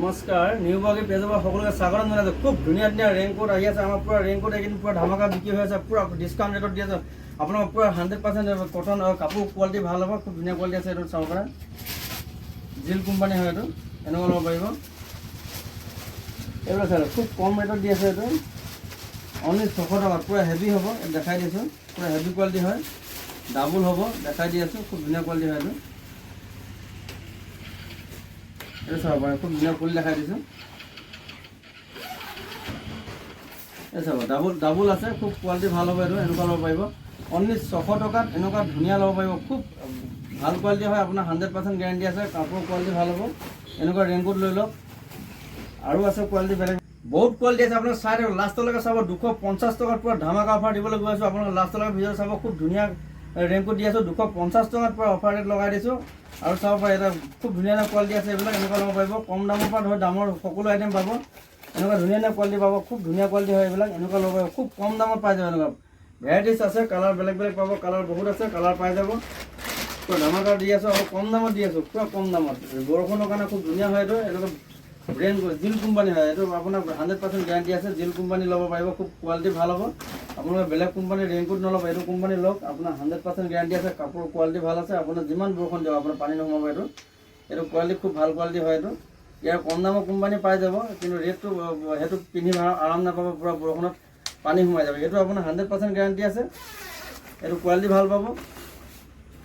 নমস্কাৰ নিউবাগী পেজৰ সকলোকে স্বাগতম জনাইছোঁ। খুব ধুনীয়া ধুনীয়া ৰেইনকোট আহি আছে আমাৰ পুৰা ৰেইনকোট এইকেইদিন পুৰা ধামাকা বিক্ৰী হৈ আছে, পুৰা ডিছকাউণ্ট ৰেটত দি আছে আপোনাক পুৰা 100% কটন কাপোৰ কোৱালিটি ভাল হ'ব, খুব ধুনীয়া কোৱালিটি আছে। এইটো চাব পাৰে, জিল কোম্পানী হয়, এইটো এনেকুৱা ল'ব পাৰিব। এইবিলাক চাই খুব কম ৰেটত দি আছে, এইটো অনলি 600 টকা, পুৰা হেভি হ'ব। দেখাই দিছোঁ, পুৰা হেভি কোৱালিটি হয়, ডাবুল হ'ব, দেখাই দি আছোঁ। খুব ধুনীয়া কোৱালিটি হয় এইটো। এইটো চাব পাৰে, খুব ধুনীয়া ফুল দেখাই দিছোঁ। এই চাব ডাবুল আছে, খুব কোৱালিটি ভাল হ'ব। এইটো এনেকুৱা ল'ব পাৰিব অনলি 600 টকাত। এনেকুৱা ধুনীয়া ল'ব পাৰিব, খুব ভাল কোৱালিটি হয়, আপোনাৰ 100% গেৰাণ্টি আছে। কাপোৰ কোৱালিটি ভাল হ'ব। এনেকুৱা ৰেইনকোট লৈ লওক। আৰু আছে কোৱালিটি বেলেগ, বহুত কোৱালিটি আছে। আপোনাক চাই দিয়ক, লাষ্টলৈকে চাব। 250 টকাত পুৰা ধামাকা অফাৰ দিবলৈ গৈ আছোঁ। আপোনাক লাষ্টলৈকে ভিডিঅ' চাব। খুব ধুনীয়া ৰেইনকোট দি আছোঁ, 250 টকাত পুৰা অফাৰ ৰেট লগাই দিছোঁ। আৰু চাব পাৰে, এটা খুব ধুনীয়া কোৱালিটি আছে। এইবিলাক এনেকুৱা ল'ব পাৰিব, কম দামৰ পৰা ধৰি দামৰ সকলো আইটেম পাব। এনেকুৱা ধুনীয়া কোৱালিটি পাব, খুব ধুনীয়া কোৱালিটি হয় এইবিলাক। এনেকুৱা ল'ব পাৰিব, খুব কম দামত পাই যাব। এনেকুৱা ভেৰাইটিছ আছে, কালাৰ বেলেগ বেলেগ পাব, কালাৰ বহুত আছে, কালাৰ পাই যাব। পুৰা ধামাকা দি আছোঁ আৰু কম দামত দি আছোঁ, পুৰা কম দামত। বৰষুণৰ কাৰণে খুব ধুনীয়া হয় এইটো। এনেকুৱা ব্ৰেণ্ড জিল কোম্পানী হয় এইটো, আপোনাৰ 100% গেৰাণ্টি আছে। জিল কোম্পানী ল'ব পাৰিব, খুব কোৱালিটি ভাল হ'ব। আপোনালোকে বেলেগ কোম্পানীৰ ৰেইনকোট নল'ব, এইটো কোম্পানী লওক। আপোনাৰ 100% গেৰাণ্টি আছে, কাপোৰ কোৱালিটি ভাল আছে। আপোনাৰ যিমান বৰষুণ দিয়ক আপোনাৰ পানী নোসোমাব। এইটো কোৱালিটি খুব ভাল কোৱালিটি হয় এইটো। ইয়াৰ কম দামৰ কোম্পানী পাই যাব, কিন্তু ৰেটটো সেইটো পিন্ধি আৰাম নাপাব, পুৰা বৰষুণত পানী সোমাই যাব। এইটো আপোনাৰ 100% গেৰাণ্টি আছে। এইটো কোৱালিটি ভাল পাব,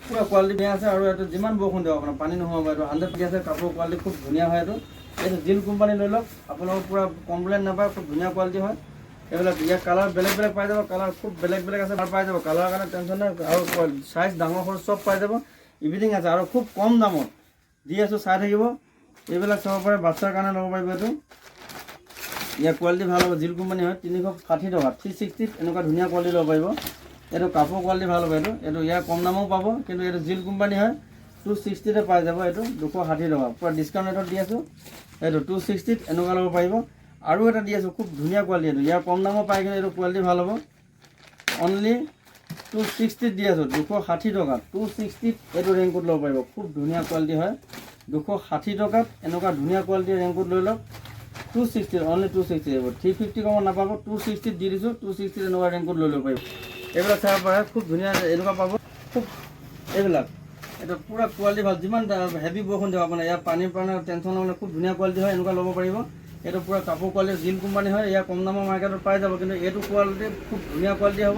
পুৰা কোৱালিটি বেয়া আছে। আৰু এইটো যিমান বৰষুণ দিয়ক আপোনাৰ পানী নোসোমাব। এইটো 100% আছে, কাপোৰ কোৱালিটি খুব ধুনীয়া হয় এইটো। এইটো জিল কোম্পানী লৈ লওক, আপোনালোকৰ পুৰা কমপ্লেইন নাপায়, খুব ধুনীয়া কোৱালিটি হয় এইবিলাক। ইয়াৰ কালাৰ বেলেগ বেলেগ পাই যাব, কালাৰ খুব বেলেগ বেলেগ আছে, পাই যাব। কালাৰৰ কাৰণে টেনশ্যন নাই। আৰু চাইজ ডাঙৰ সৰু চব পাই যাব, ইভিনিং আছে। আৰু খুব কম দামত দি আছোঁ, চাই থাকিব। এইবিলাক চাব পাৰে, বাচ্চাৰ কাৰণে ল'ব পাৰিব এইটো। ইয়াৰ কোৱালিটি ভাল হ'ব, জিল কোম্পানী হয়, 360 টকা, 360 এনেকুৱা ধুনীয়া কোৱালিটি ল'ব পাৰিব। এইটো কাপোৰ কোৱালিটি ভাল হ'ব এইটো। ইয়াৰ কম দামও পাব, কিন্তু এইটো জিল কোম্পানী হয়, 260 পাই যাব। এইটো 260 টকা, পুৰা ডিছকাউণ্ট ৰেটত দি আছোঁ। এইটো 260 এনেকুৱা ল'ব পাৰিব। আৰু এটা দি আছোঁ, খুব ধুনীয়া কোৱালিটি এইটো। ইয়াৰ কম দামো পাই, কিন্তু এইটো কোৱালিটি ভাল হ'ব। অনলি 260 দি আছোঁ, 260 টকাত 260 এইটো ৰেইনকোট ল'ব পাৰিব। খুব ধুনীয়া কোৱালিটি হয়, 260 টকাত এনেকুৱা ধুনীয়া কোৱালিটিৰ ৰেইনকোট লৈ লওক। 260 অনলি 260 আহিব, 350 কমত নাপাব। 260 দি দিছোঁ, 260 এনেকুৱা ৰেইনকোট লৈ ল'ব পাৰিব। এইবিলাক চাব পাৰে, খুব ধুনীয়া এনেকুৱা পাব। খুব এইবিলাক এটা পুৰা কোৱালিটি ভাল, যিমান হেভি বৰষুণ দিয়ক আপোনাৰ ইয়াৰ পানীৰ কাৰণে টেনশ্যন ল'ব, খুব ধুনীয়া কোৱালিটি হয়। এনেকুৱা ল'ব পাৰিব। এইটো পুৰা কাপোৰ কোৱালিটি জিল কোম্পানী হয়। ইয়াৰ কম দামৰ মাৰ্কেটত পাই যাব, কিন্তু এইটো কোৱালিটি খুব ধুনীয়া কোৱালিটি হ'ব।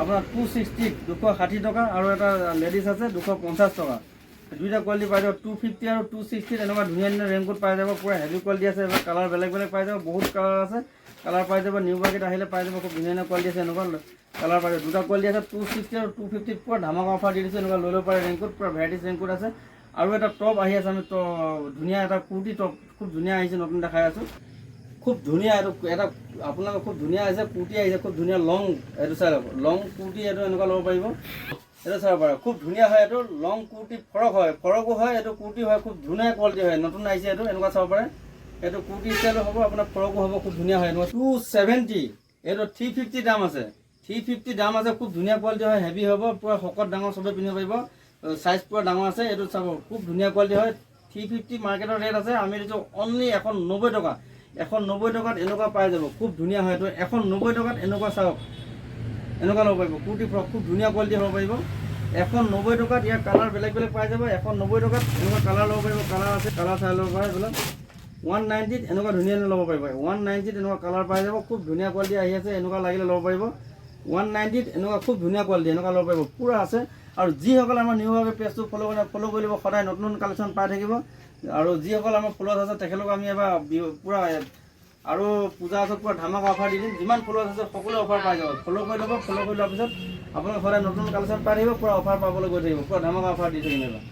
আপোনাৰ 260 260 টকা। আৰু এটা লেডিজ আছে 250 টকা। দুইটা কোৱালিটি পাই যাব, 250 আৰু 260 এনেকুৱা ধুনীয়া ধুনীয়া ৰেইনকোট পাই যাব। পুৰা হেভি কোৱালিটি আছে। এইবিলাক কালাৰ বেলেগ বেলেগ পাই যাব, বহুত কালাৰ আছে, কালাৰ পাই যাব। নিউ মাৰ্কেট আহিলে পাই যাব, খুব ধুনীয়া ধুনীয়া কোৱালিটি আছে। এনেকুৱা কালাৰ পাই যাব, দুটা কোৱালিটি আছে, 260 আৰু 250 পুৰা ধামাকা অফাৰ দি দিছোঁ। এনেকুৱা লৈ ল'ব পাৰে ৰেইনকোট, পুৰা ভেৰাইটিছ ৰেইনকোট আছে। আৰু এটা টপ আহি আছে, আমি ধুনীয়া এটা কুৰ্তি টপ, খুব ধুনীয়া আহিছে, নতুন দেখাই আছোঁ। খুব ধুনীয়া এইটো এটা আপোনালোকৰ খুব ধুনীয়া আহিছে, কুৰ্তি আহিছে, খুব ধুনীয়া লং। এইটো চাই ল'ব, লং কুৰ্তি এইটো এনেকুৱা ল'ব পাৰিব। এইটো চাব পাৰে, খুব ধুনীয়া হয় এইটো। লং কুৰ্তি ফৰক হয়, ফৰকো হয়, এইটো কুৰ্তি হয়, খুব ধুনীয়া কোৱালিটি হয়, নতুন আহিছে এইটো। এনেকুৱা চাব পাৰে, এইটো কুৰ্তি ষ্টাইলো হ'ব, আপোনাৰ ফৰকো হ'ব, খুব ধুনীয়া হয়। 270 এইটো 350 দাম আছে, 350 দাম আছে। খুব ধুনীয়া কোৱালিটি হয়, হেভি হ'ব, পুৰা শকত ডাঙৰ চবে পিন্ধিব পাৰিব। চাইজ পুৰা ডাঙৰ আছে। এইটো চাব, খুব ধুনীয়া কোৱালিটি হয়। 350 মাৰ্কেটৰ ৰেট আছে, আমি দিছোঁ অনলি 190 টকা। 190 টকাত এনেকুৱা পাই যাব, খুব ধুনীয়া হয় এইটো। 190 টকাত এনেকুৱা চাওক, এনেকুৱা ল'ব পাৰিব। কুৰ্তি ফ্ৰক খুব ধুনীয়া কোৱালিটি হ'ব পাৰিব। 190 টকাত ইয়াৰ কালাৰ বেলেগ বেলেগ পাই যাব। 190 টকাত এনেকুৱা কালাৰ ল'ব পাৰিব, কালাৰ আছে, কালাৰ চাই ল'ব পাৰে এইবিলাক। 190 এনেকুৱা ধুনীয়া ল'ব পাৰিব, 190 এনেকুৱা কালাৰ পাই যাব। খুব ধুনীয়া কোৱালিটি আহি আছে, এনেকুৱা লাগিলে ল'ব পাৰিব। 190 এনেকুৱা খুব ধুনীয়া কোৱালিটি, এনেকুৱা ল'ব পাৰিব, পুৰা আছে। আৰু যিসকলে আমাৰ নিউভাৱে পেজটো ফ'ল' কৰি ল'ব, সদায় নতুন নতুন কালেকশ্যন পাই থাকিব। আৰু যিসকল আমাৰ ফ'ল'ৱাৰ্ছ আছে, তেখেতলোকক আমি এবাৰ পুৰা আৰু পূজা আছে, পুৰা ধামাকা অফাৰ দি দিম। যিমান ফ'ল'ৱাৰ্ছ আছে সকলো অফাৰ পাই যাব। ফ'ল' কৰি ল'ব, ফ'ল' কৰি লোৱাৰ পিছত আপোনালোকে সদায় নতুন কালেকশ্যন পাই থাকিব, পুৰা অফাৰ পাবলৈ গৈ থাকিব, পুৰা ধামাকা অফাৰ দি থাকিম এবাৰ।